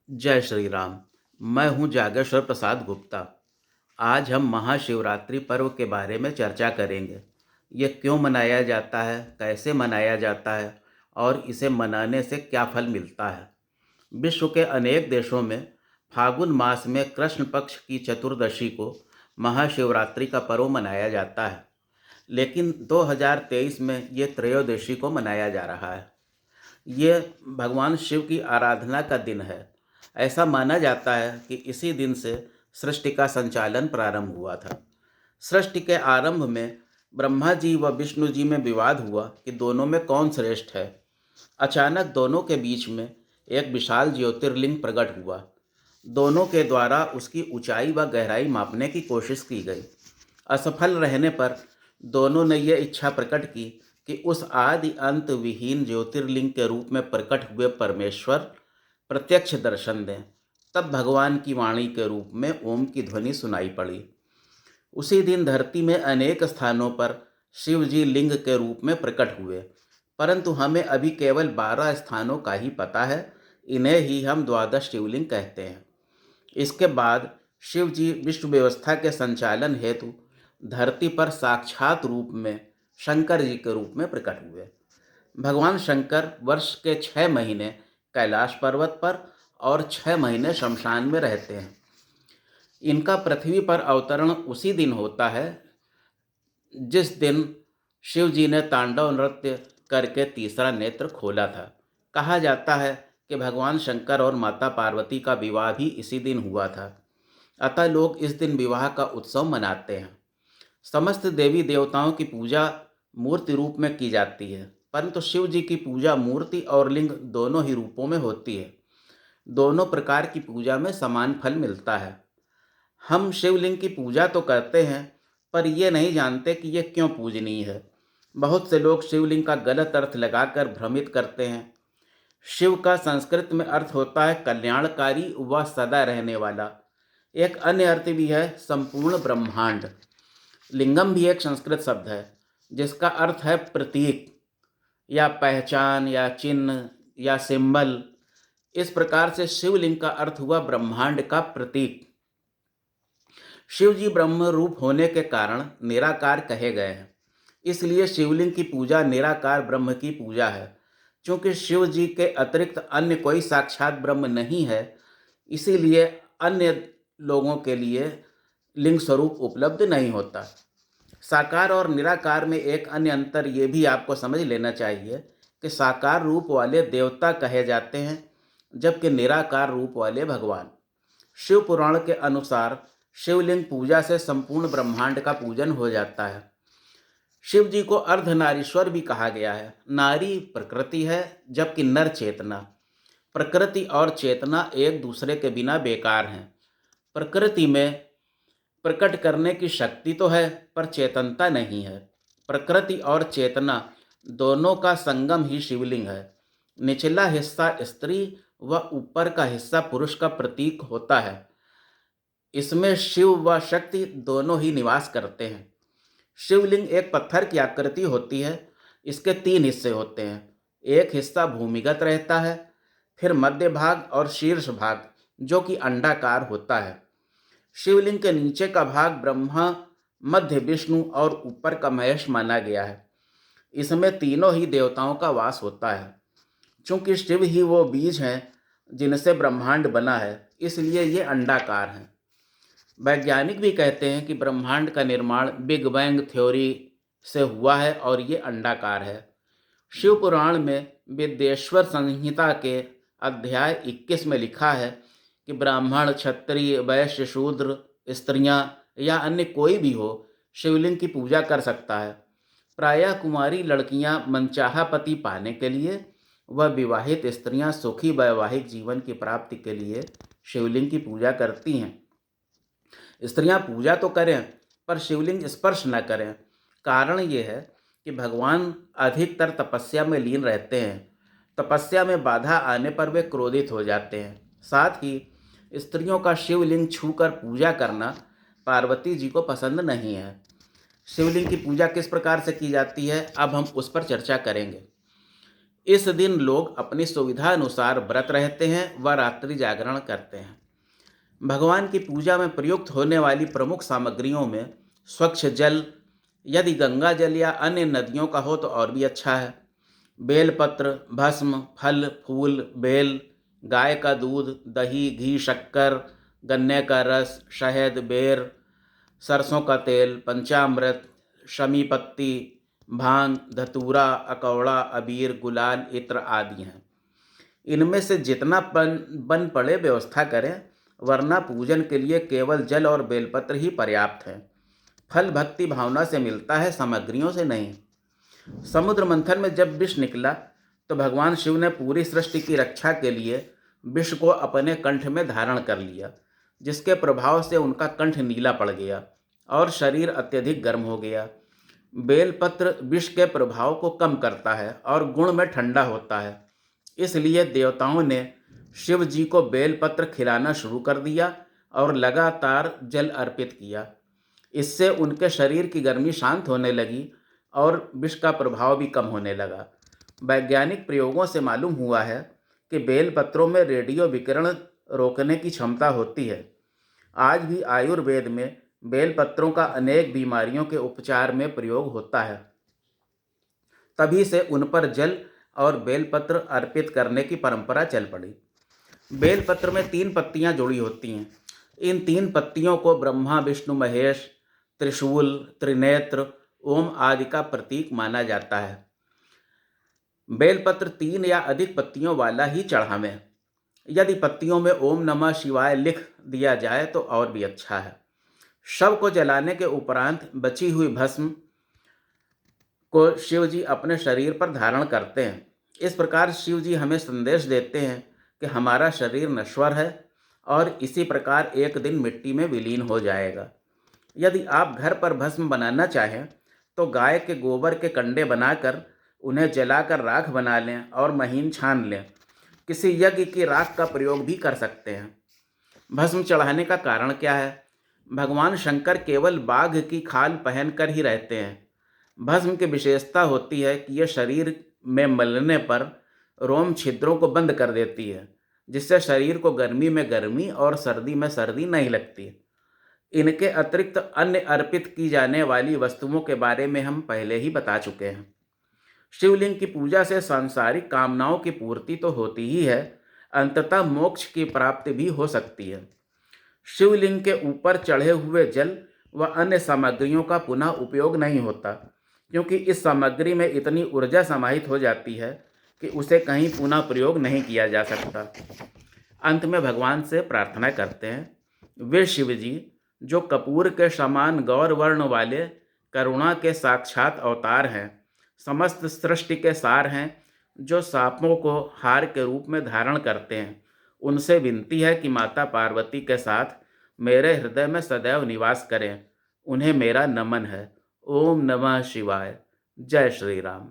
जय श्री राम। मैं हूं जागेश्वर प्रसाद गुप्ता। आज हम महाशिवरात्रि पर्व के बारे में चर्चा करेंगे। ये क्यों मनाया जाता है, कैसे मनाया जाता है और इसे मनाने से क्या फल मिलता है। विश्व के अनेक देशों में फागुन मास में कृष्ण पक्ष की चतुर्दशी को महाशिवरात्रि का पर्व मनाया जाता है, लेकिन 2023 में ये त्रयोदशी को मनाया जा रहा है। ये भगवान शिव की आराधना का दिन है। ऐसा माना जाता है कि इसी दिन से सृष्टि का संचालन प्रारंभ हुआ था। सृष्टि के आरंभ में ब्रह्मा जी व विष्णु जी में विवाद हुआ कि दोनों में कौन श्रेष्ठ है। अचानक दोनों के बीच में एक विशाल ज्योतिर्लिंग प्रकट हुआ। दोनों के द्वारा उसकी ऊंचाई व गहराई मापने की कोशिश की गई। असफल रहने पर दोनों ने यह इच्छा प्रकट की कि उस आदि अंत विहीन ज्योतिर्लिंग के रूप में प्रकट हुए परमेश्वर प्रत्यक्ष दर्शन दें। तब भगवान की वाणी के रूप में ओम की ध्वनि सुनाई पड़ी। उसी दिन धरती में अनेक स्थानों पर शिव जी लिंग के रूप में प्रकट हुए, परंतु हमें अभी केवल 12 स्थानों का ही पता है। इन्हें ही हम द्वादश शिवलिंग कहते हैं। इसके बाद शिव जी विश्व व्यवस्था के संचालन हेतु धरती पर साक्षात रूप में शंकर जी के रूप में प्रकट हुए। भगवान शंकर वर्ष के 6 महीने कैलाश पर्वत पर और 6 महीने शमशान में रहते हैं। इनका पृथ्वी पर अवतरण उसी दिन होता है जिस दिन शिव जी ने तांडव नृत्य करके तीसरा नेत्र खोला था। कहा जाता है कि भगवान शंकर और माता पार्वती का विवाह भी इसी दिन हुआ था। अतः लोग इस दिन विवाह का उत्सव मनाते हैं। समस्त देवी देवताओं की पूजा मूर्ति रूप में की जाती है, परंतु शिव जी की पूजा मूर्ति और लिंग दोनों ही रूपों में होती है। दोनों प्रकार की पूजा में समान फल मिलता है। हम शिवलिंग की पूजा तो करते हैं, पर ये नहीं जानते कि ये क्यों पूजनीय है। बहुत से लोग शिवलिंग का गलत अर्थ लगाकर भ्रमित करते हैं। शिव का संस्कृत में अर्थ होता है कल्याणकारी व सदा रहने वाला। एक अन्य अर्थ भी है संपूर्ण ब्रह्मांड। लिंगम भी एक संस्कृत शब्द है जिसका अर्थ है प्रतीक या पहचान या चिन्ह या सिंबल। इस प्रकार से शिवलिंग का अर्थ हुआ ब्रह्मांड का प्रतीक। शिव जी ब्रह्म रूप होने के कारण निराकार कहे गए हैं, इसलिए शिवलिंग की पूजा निराकार ब्रह्म की पूजा है। क्योंकि शिव जी के अतिरिक्त अन्य कोई साक्षात ब्रह्म नहीं है, इसीलिए अन्य लोगों के लिए लिंग स्वरूप उपलब्ध नहीं होता। साकार और निराकार में एक अन्य अंतर ये भी आपको समझ लेना चाहिए कि साकार रूप वाले देवता कहे जाते हैं, जबकि निराकार रूप वाले भगवान। शिव पुराण के अनुसार शिवलिंग पूजा से संपूर्ण ब्रह्मांड का पूजन हो जाता है। शिव जी को अर्धनारीश्वर भी कहा गया है। नारी प्रकृति है, जबकि नर चेतना। प्रकृति और चेतना एक दूसरे के बिना बेकार हैं। प्रकृति में प्रकट करने की शक्ति तो है, पर चेतनता नहीं है। प्रकृति और चेतना दोनों का संगम ही शिवलिंग है। निचला हिस्सा स्त्री व ऊपर का हिस्सा पुरुष का प्रतीक होता है। इसमें शिव व शक्ति दोनों ही निवास करते हैं। शिवलिंग एक पत्थर की आकृति होती है। इसके 3 हिस्से होते हैं। एक हिस्सा भूमिगत रहता है, फिर मध्य भाग और शीर्ष भाग जो कि अंडाकार होता है। शिवलिंग के नीचे का भाग ब्रह्मा, मध्य विष्णु और ऊपर का महेश माना गया है। इसमें तीनों ही देवताओं का वास होता है। चूंकि शिव ही वो बीज हैं जिनसे ब्रह्मांड बना है, इसलिए ये अंडाकार हैं। वैज्ञानिक भी कहते हैं कि ब्रह्मांड का निर्माण बिग बैंग थ्योरी से हुआ है और ये अंडाकार है। शिव पुराण में विद्येश्वर संहिता के अध्याय 21 में लिखा है कि ब्राह्मण, क्षत्रिय, वैश्य, शूद्र, स्त्रियां या अन्य कोई भी हो शिवलिंग की पूजा कर सकता है। प्रायः कुमारी लड़कियां मनचाहा पति पाने के लिए व विवाहित स्त्रियां सुखी वैवाहिक जीवन की प्राप्ति के लिए शिवलिंग की पूजा करती हैं। स्त्रियां पूजा तो करें, पर शिवलिंग स्पर्श न करें। कारण ये है कि भगवान अधिकतर तपस्या में लीन रहते हैं। तपस्या में बाधा आने पर वे क्रोधित हो जाते हैं। साथ ही स्त्रियों का शिवलिंग छूकर पूजा करना पार्वती जी को पसंद नहीं है। शिवलिंग की पूजा किस प्रकार से की जाती है, अब हम उस पर चर्चा करेंगे। इस दिन लोग अपनी सुविधा अनुसार व्रत रहते हैं व रात्रि जागरण करते हैं। भगवान की पूजा में प्रयुक्त होने वाली प्रमुख सामग्रियों में स्वच्छ जल, यदि गंगा जल या अन्य नदियों का हो तो और भी अच्छा है, बेलपत्र, भस्म, फल फूल, बेल, गाय का दूध, दही, घी, शक्कर, गन्ने का रस, शहद, बेर, सरसों का तेल, पंचामृत, शमी पत्ती, भांग, धतूरा, अकौड़ा, अबीर, गुलाल, इत्र आदि हैं। इनमें से जितना बन पड़े व्यवस्था करें, वरना पूजन के लिए केवल जल और बेलपत्र ही पर्याप्त है। फल भक्ति भावना से मिलता है, सामग्रियों से नहीं। समुद्र मंथन में जब विष निकला तो भगवान शिव ने पूरी सृष्टि की रक्षा के लिए विष को अपने कंठ में धारण कर लिया, जिसके प्रभाव से उनका कंठ नीला पड़ गया और शरीर अत्यधिक गर्म हो गया। बेलपत्र विष के प्रभाव को कम करता है और गुण में ठंडा होता है, इसलिए देवताओं ने शिव जी को बेलपत्र खिलाना शुरू कर दिया और लगातार जल अर्पित किया। इससे उनके शरीर की गर्मी शांत होने लगी और विष का प्रभाव भी कम होने लगा। वैज्ञानिक प्रयोगों से मालूम हुआ है कि बेलपत्रों में रेडियो विकिरण रोकने की क्षमता होती है। आज भी आयुर्वेद में बेलपत्रों का अनेक बीमारियों के उपचार में प्रयोग होता है। तभी से उन पर जल और बेलपत्र अर्पित करने की परंपरा चल पड़ी। बेलपत्र में 3 पत्तियां जुड़ी होती हैं। इन 3 पत्तियों को ब्रह्मा, विष्णु, महेश, त्रिशूल, त्रिनेत्र, ओम आदि का प्रतीक माना जाता है। बेलपत्र 3 या अधिक पत्तियों वाला ही चढ़ावें। यदि पत्तियों में ओम नमः शिवाय लिख दिया जाए तो और भी अच्छा है। शव को जलाने के उपरांत बची हुई भस्म को शिव जी अपने शरीर पर धारण करते हैं। इस प्रकार शिव जी हमें संदेश देते हैं कि हमारा शरीर नश्वर है और इसी प्रकार एक दिन मिट्टी में विलीन हो जाएगा। यदि आप घर पर भस्म बनाना चाहें तो गाय के गोबर के कंडे बनाकर उन्हें जलाकर राख बना लें और महीन छान लें। किसी यज्ञ की राख का प्रयोग भी कर सकते हैं। भस्म चढ़ाने का कारण क्या है? भगवान शंकर केवल बाघ की खाल पहनकर ही रहते हैं। भस्म की विशेषता होती है कि यह शरीर में मलने पर रोम छिद्रों को बंद कर देती है, जिससे शरीर को गर्मी में गर्मी और सर्दी में सर्दी नहीं लगती। इनके अतिरिक्त अन्य अर्पित की जाने वाली वस्तुओं के बारे में हम पहले ही बता चुके हैं। शिवलिंग की पूजा से सांसारिक कामनाओं की पूर्ति तो होती ही है, अंततः मोक्ष की प्राप्ति भी हो सकती है। शिवलिंग के ऊपर चढ़े हुए जल व अन्य सामग्रियों का पुनः उपयोग नहीं होता, क्योंकि इस सामग्री में इतनी ऊर्जा समाहित हो जाती है कि उसे कहीं पुनः प्रयोग नहीं किया जा सकता। अंत में भगवान से प्रार्थना करते हैं, वे शिव जी जो कपूर के समान गौर वर्ण वाले करुणा के साक्षात अवतार हैं, समस्त सृष्टि के सार हैं, जो सांपों को हार के रूप में धारण करते हैं, उनसे विनती है कि माता पार्वती के साथ मेरे हृदय में सदैव निवास करें। उन्हें मेरा नमन है। ओम नमः शिवाय। जय श्री राम।